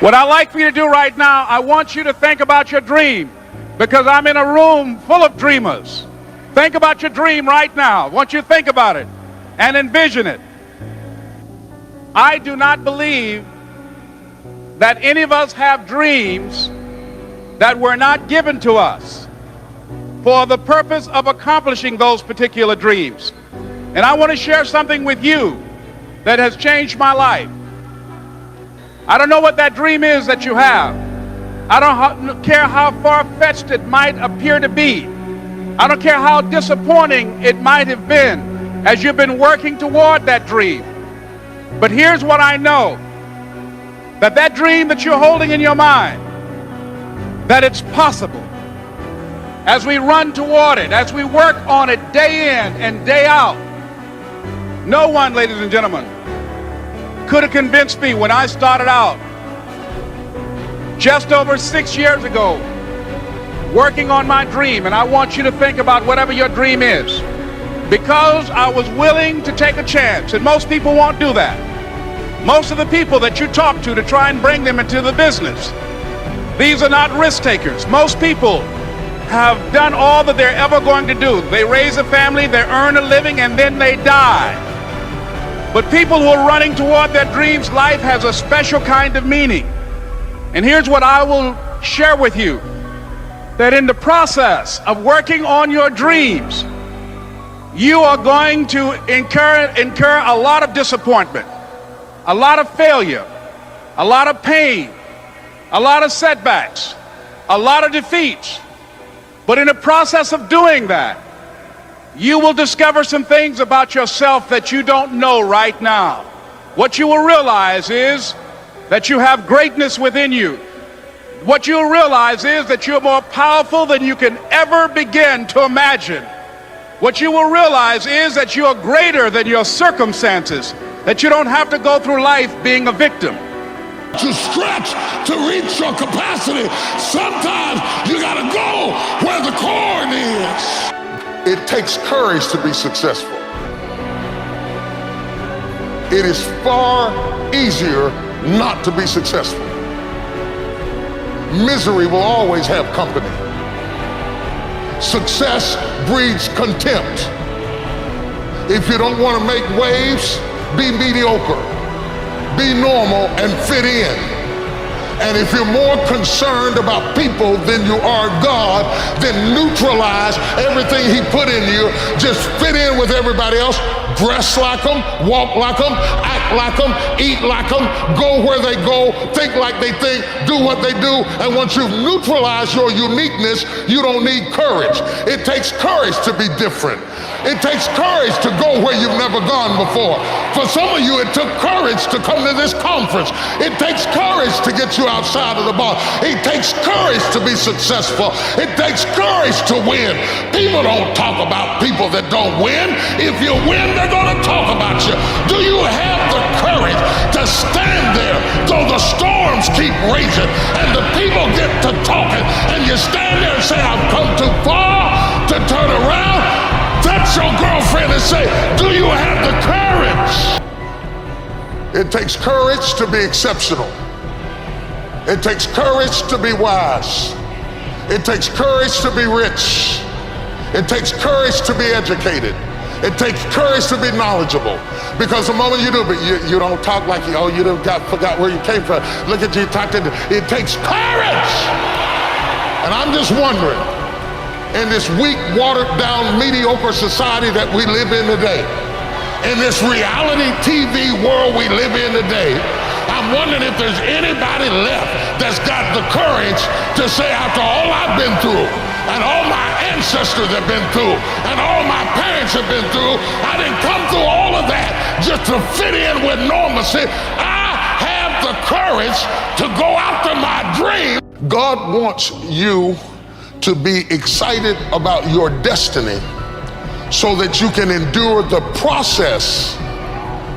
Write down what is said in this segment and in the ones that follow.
What I'd like for you to do right now, I want you to think about your dream, because I'm in a room full of dreamers. Think about your dream right now. I want you to think about it and envision it. I do not believe that any of us have dreams that were not given to us for the purpose of accomplishing those particular dreams. And I want to share something with you that has changed my life. I don't know what that dream is that you have. I don't care how far-fetched it might appear to be. I don't care how disappointing it might have been as you've been working toward that dream. But here's what I know, that dream that you're holding in your mind, that it's possible. As we run toward it, as we work on it day in and day out, no one, ladies and gentlemen, could have convinced me when I started out just over 6 years ago working on my dream. And I want you to think about whatever your dream is, because I was willing to take a chance. And most people won't do that. Most of the people that you talk to try and bring them into the business, these are not risk takers. Most people have done all that they're ever going to do. They raise a family, they earn a living, and then they die. But people who are running toward their dreams, life has a special kind of meaning. And here's what I will share with you, that in the process of working on your dreams, you are going to incur a lot of disappointment, a lot of failure, a lot of pain, a lot of setbacks, a lot of defeats. But in the process of doing that, you will discover some things about yourself that you don't know right now. What you will realize is that you have greatness within you. What you'll realize is that you're more powerful than you can ever begin to imagine. What you will realize is that you are greater than your circumstances, that you don't have to go through life being a victim. To stretch, to reach your capacity, sometimes you gotta go where the cord is. It takes courage to be successful. It is far easier not to be successful. Misery will always have company. Success breeds contempt. If you don't want to make waves, be mediocre. Be normal and fit in. And if you're more concerned about people than you are God, then neutralize everything He put in you. Just fit in with everybody else. Dress like them, walk like them, act like them, eat like them, go where they go, think like they think, do what they do. And once you've neutralized your uniqueness, you don't need courage. It takes courage to be different. It takes courage to go where you've never gone before. For some of you, it took courage to come to this conference. It takes courage to get you outside of the bar. It takes courage to be successful. It takes courage to win. People don't talk about people that don't win. If you win, they're going to talk about you. Do you have the courage to stand there though the storms keep raging and the people get to talking and you stand there and say, I've come too far to turn around? That's your girlfriend and say, do you have the courage? It takes courage to be exceptional. It takes courage to be wise. It takes courage to be rich. It takes courage to be educated. It takes courage to be knowledgeable. Because the moment you do, but you don't talk like you forgot where you came from. Look at you talking. It takes courage. And I'm just wondering, in this weak, watered down, mediocre society that we live in today, in this reality TV world we live in today, I'm wondering if there's anybody left that's got the courage to say, after all I've been through, and all my ancestors have been through, and all my parents have been through, I didn't come through all of that just to fit in with normalcy. I have the courage to go after my dream. God wants you to be excited about your destiny so that you can endure the process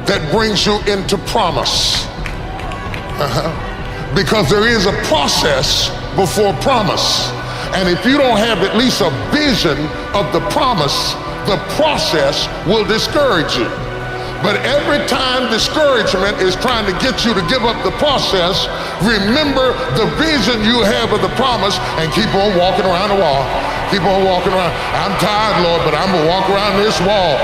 that brings you into promise. Because there is a process before promise. And if you don't have at least a vision of the promise, the process will discourage you. But every time discouragement is trying to get you to give up the process, Remember the vision you have of the promise and keep on walking around the wall. Keep on walking around. I'm tired, Lord, but I'm going to walk around this wall.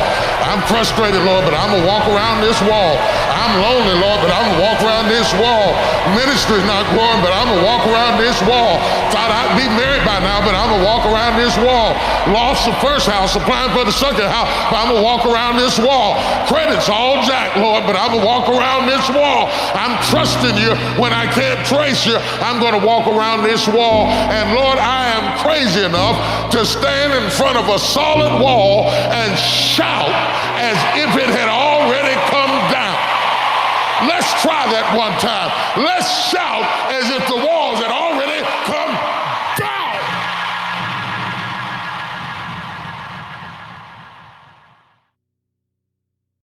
I'm frustrated, Lord, but I'm going to walk around this wall. I'm lonely, Lord, but I'm going to walk around this wall. Ministry's not growing, but I'm going to walk around this wall. Thought I'd be married by now, but I'm going to walk around this wall. Lost the first house, applying for the second house, but I'm going to walk around this wall. Credit's all jacked, Lord, but I'm going to walk around this wall. I'm trusting you when I can't trace you. I'm going to walk around this wall. And Lord, I am crazy enough to stand in front of a solid wall and shout as if it had already come down. Let's try that one time. Let's shout as if the walls had